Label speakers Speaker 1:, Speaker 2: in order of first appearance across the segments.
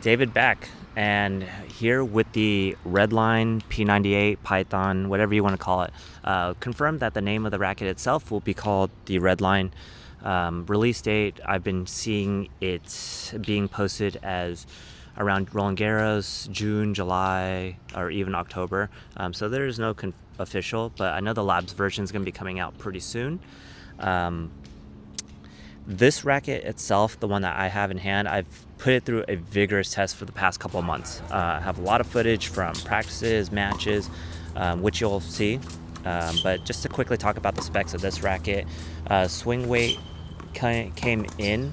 Speaker 1: David back, and here with the Redline, P98, Python, whatever you want to call it. Confirmed that the name of the racket itself will be called the Redline. Release date, I've been seeing it being posted as around Roland Garros, June, July, or even October. So there is no official, but I know the Labs version is going to be coming out pretty soon. This racket itself, the one that I have in hand, I've put it through a vigorous test for the past couple of months. I have a lot of footage from practices, matches, which you'll see. But just to quickly talk about the specs of this racket, swing weight came in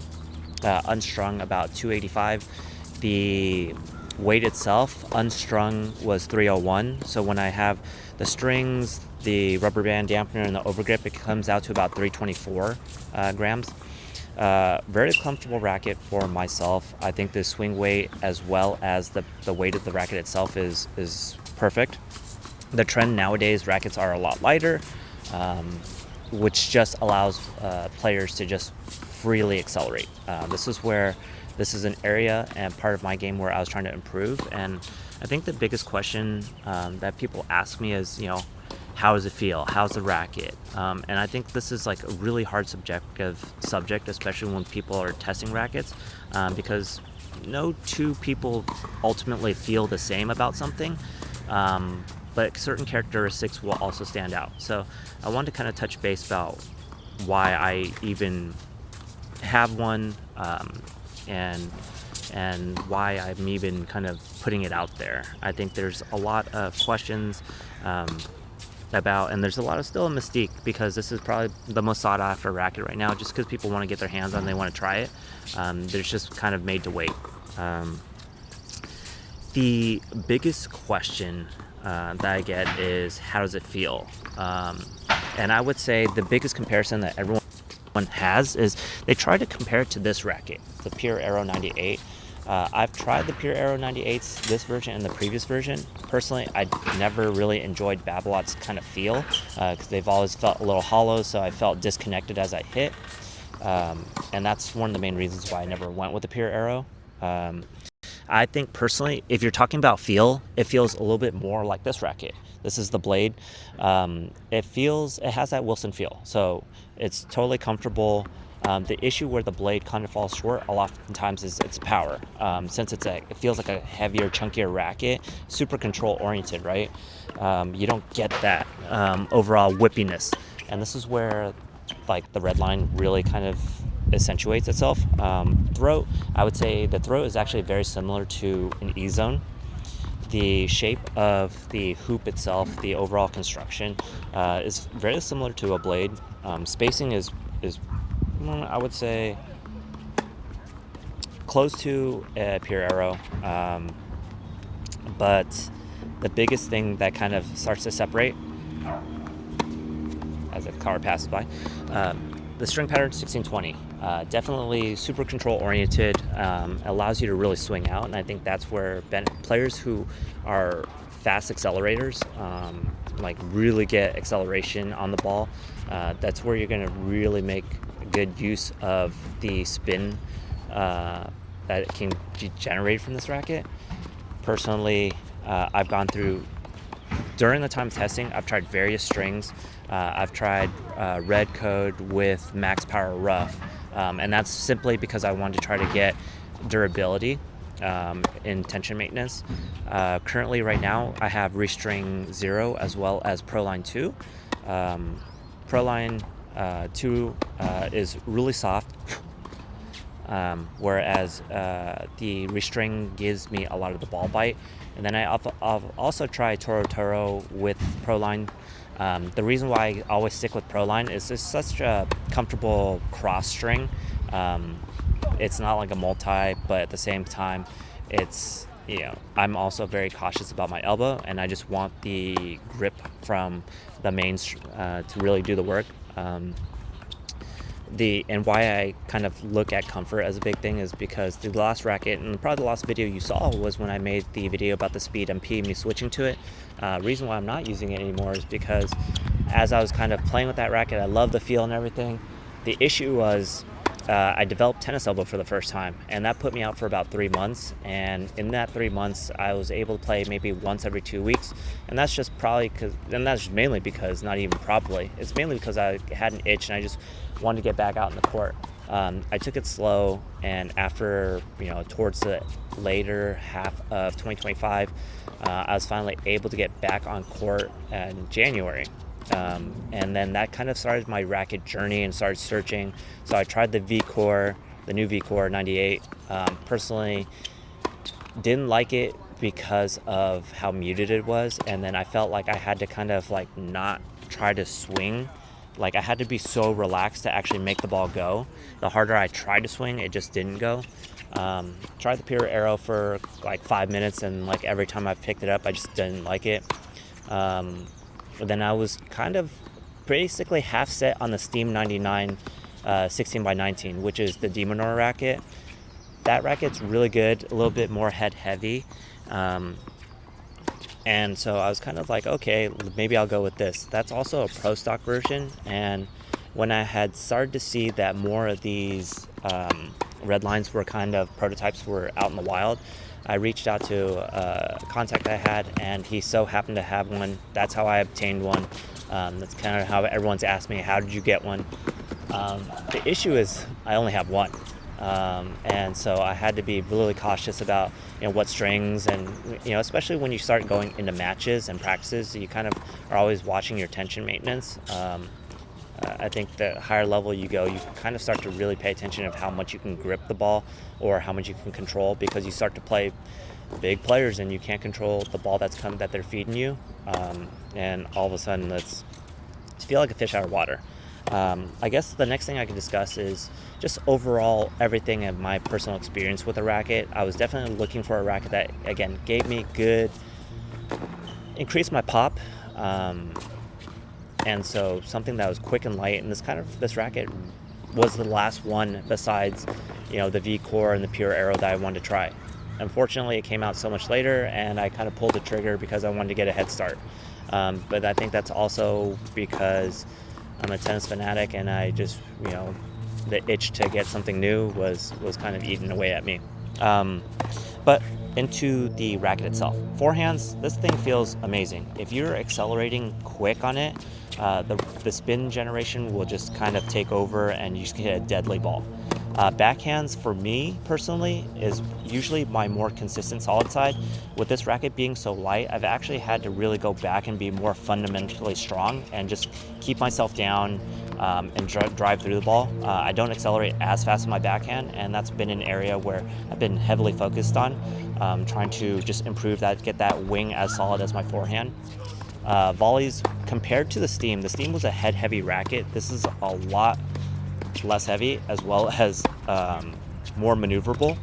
Speaker 1: unstrung about 285. The weight itself unstrung was 301. So when I have the strings, the rubber band dampener, and the overgrip, it comes out to about 324 grams. Very comfortable racket for myself. I think the swing weight as well as the weight of the racket itself is perfect. The trend nowadays, rackets are a lot lighter, which just allows players to just freely accelerate. This is an area and part of my game where I was trying to improve, and I think the biggest question that people ask me is, how does it feel? How's the racket? And I think this is like a really hard subjective subject, especially when people are testing rackets, because no two people ultimately feel the same about something, but certain characteristics will also stand out. So I wanted to kind of touch base about why I even have one, and why I'm even kind of putting it out there. I think there's a lot of questions about, and there's still a mystique, because this is probably the most sought after racket right now, just because people want to get their hands on it, they want to try it. There's just kind of made to wait. The biggest question that I get is, how does it feel? And I would say the biggest comparison that everyone has is they try to compare it to this racket, the Pure Aero 98. I've tried the Pure Aero 98s, this version and the previous version. Personally, I never really enjoyed Babolat's kind of feel, because they've always felt a little hollow, so I felt disconnected as I hit. And that's one of the main reasons why I never went with the Pure Aero. I think personally, if you're talking about feel, it feels a little bit more like this racket. This is the blade. It has that Wilson feel, so it's totally comfortable. The issue where the blade kind of falls short a lot of times is its power. Since it feels like a heavier, chunkier racket, super control oriented, right? You don't get that overall whippiness, and this is where like the Redline really kind of accentuates itself. Throat, I would say the throat is actually very similar to an E-zone. The shape of the hoop itself, the overall construction, is very similar to a blade. Spacing is I would say close to a Pure Aero, but the biggest thing that kind of starts to separate as a car passes by, the string pattern 1620, definitely super control oriented, allows you to really swing out, and I think that's where players who are fast accelerators, like really get acceleration on the ball, that's where you're going to really make good use of the spin that it can generate from this racket. Personally, I've gone through, during the time of testing, I've tried various strings. I've tried red code with max power rough, and that's simply because I wanted to try to get durability in tension maintenance. Currently right now I have Restring 0 as well as Proline 2. Proline 2 is really soft, whereas the Restring gives me a lot of the ball bite. And then I've also tried Toro with Proline. The reason why I always stick with Proline is it's such a comfortable cross string. It's not like a multi, but at the same time, it's, I'm also very cautious about my elbow, and I just want the grip from the mains to really do the work. And why I kind of look at comfort as a big thing is because the last racket, and probably the last video you saw, was when I made the video about the Speed MP, me switching to it. Reason why I'm not using it anymore is because as I was kind of playing with that racket, I love the feel and everything. The issue was I developed tennis elbow for the first time, and that put me out for about 3 months. And in that 3 months, I was able to play maybe once every 2 weeks, and that's just probably because, and that's mainly because, not even probably, it's mainly because I had an itch and I just wanted to get back out in the court. I took it slow, and after, towards the later half of 2025, I was finally able to get back on court in January. And then that kind of started my racket journey and started searching. So I tried the new V-Core 98. Personally, didn't like it because of how muted it was, and then I felt like I had to kind of like not try to swing. Like I had to be so relaxed to actually make the ball go. The harder I tried to swing, it just didn't go. Tried the pure arrow for like 5 minutes, and like every time I picked it up, I just didn't like it. Then I was kind of basically half set on the Steam 99 16x19, which is the Demonor racket. That racket's really good, a little bit more head heavy. And so I was kind of like, okay, maybe I'll go with this. That's also a pro stock version. And when I had started to see that more of these Redlines were kind of prototypes were out in the wild, I reached out to a contact I had, and he so happened to have one. That's how I obtained one. That's kind of how everyone's asked me, how did you get one? The issue is I only have one. And so I had to be really cautious about what strings, and especially when you start going into matches and practices, you kind of are always watching your tension maintenance. I think the higher level you go, you kind of start to really pay attention of how much you can grip the ball or how much you can control, because you start to play big players and you can't control the ball that they're feeding you, and all of a sudden it's feel like a fish out of water. I guess the next thing I can discuss is just overall everything of my personal experience with a racket. I was definitely looking for a racket that, again, increased my pop, and so something that was quick and light. And this racket was the last one besides, the V-Core and the Pure Arrow that I wanted to try. Unfortunately, it came out so much later, and I kind of pulled the trigger because I wanted to get a head start. But I think that's also because I'm a tennis fanatic, and I just, the itch to get something new was kind of eating away at me. But into the racket itself. Forehands, this thing feels amazing. If you're accelerating quick on it, the spin generation will just kind of take over, and you just hit a deadly ball. Backhands, for me personally, is usually my more consistent solid side. With this racket being so light, I've actually had to really go back and be more fundamentally strong and just keep myself down and drive through the ball. I don't accelerate as fast in my backhand, and that's been an area where I've been heavily focused on, trying to just improve that, get that wing as solid as my forehand. Volleys, compared to the Steam was a head-heavy racket. This is a lot less heavy, as well as more maneuverable.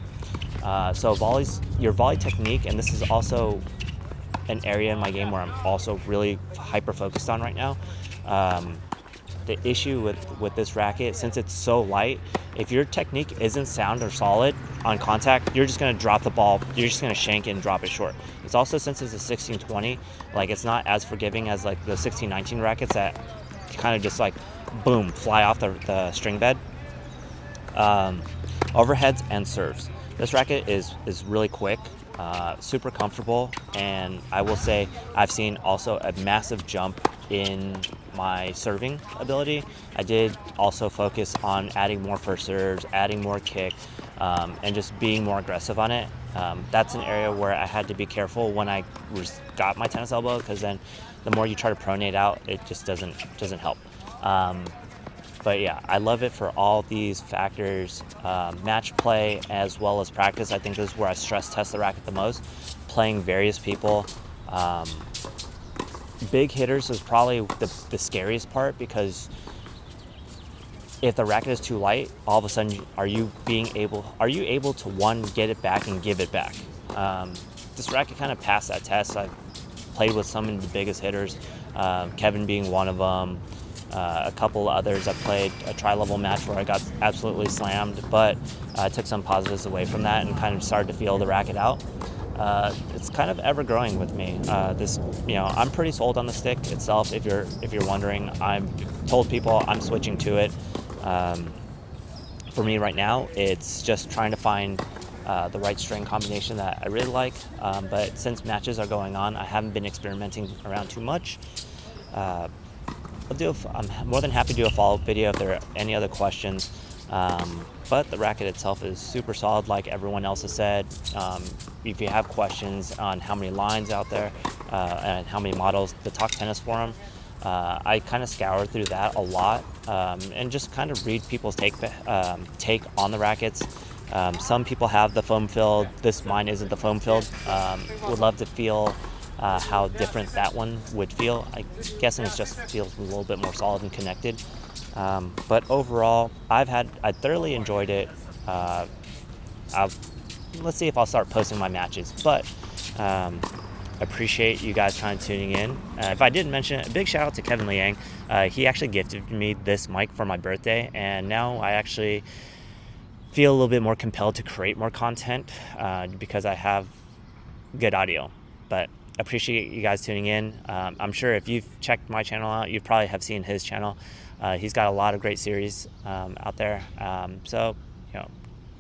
Speaker 1: So volleys, your volley technique, and this is also an area in my game where I'm also really hyper focused on right now. The issue with this racket, since it's so light, if your technique isn't sound or solid on contact, you're just going to drop the ball. You're just going to shank it and drop it short. It's also, since it's a 1620, like it's not as forgiving as like the 1619 rackets that kind of just like boom, fly off the string bed. Overheads and serves. This racket is really quick, super comfortable, and I will say I've seen also a massive jump in my serving ability. I did also focus on adding more first serves, adding more kick, and just being more aggressive on it. That's an area where I had to be careful when I got my tennis elbow, because then the more you try to pronate out, it just doesn't help. But yeah, I love it for all these factors, match play as well as practice. I think this is where I stress test the racket the most, playing various people. Big hitters is probably the scariest part, because if the racket is too light, all of a sudden, are you able to, one, get it back and give it back? This racket kind of passed that test. I've played with some of the biggest hitters, Kevin being one of them. A couple others. I played a tri-level match where I got absolutely slammed, but I took some positives away from that and kind of started to feel the racket out. It's kind of ever growing with me. I'm pretty sold on the stick itself. If you're wondering, I've told people I'm switching to it. For me right now, it's just trying to find the right string combination that I really like. But since matches are going on, I haven't been experimenting around too much. I'm more than happy to do a follow-up video if there are any other questions. But the racket itself is super solid, like everyone else has said. If you have questions on how many lines out there and how many models, the Talk Tennis Forum, I kind of scour through that a lot and just kind of read people's take on the rackets. Some people have the foam filled. Mine isn't the foam filled. Would love to feel how different that one would feel. I'm guessing it just feels a little bit more solid and connected. But overall, I thoroughly enjoyed it. Let's see if I'll start posting my matches. But appreciate you guys tuning in. If I didn't mention it, a big shout out to Kevin Liang. He actually gifted me this mic for my birthday, and now I actually feel a little bit more compelled to create more content because I have good audio. But appreciate you guys tuning in. I'm sure if you've checked my channel out, you probably have seen his channel. He's got a lot of great series out there. So,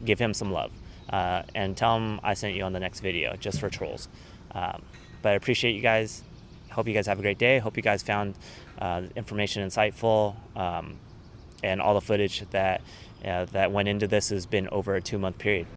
Speaker 1: give him some love and tell him I sent you on the next video just for trolls. But I appreciate you guys. Hope you guys have a great day. Hope you guys found information insightful. And all the footage that went into this has been over a 2-month period.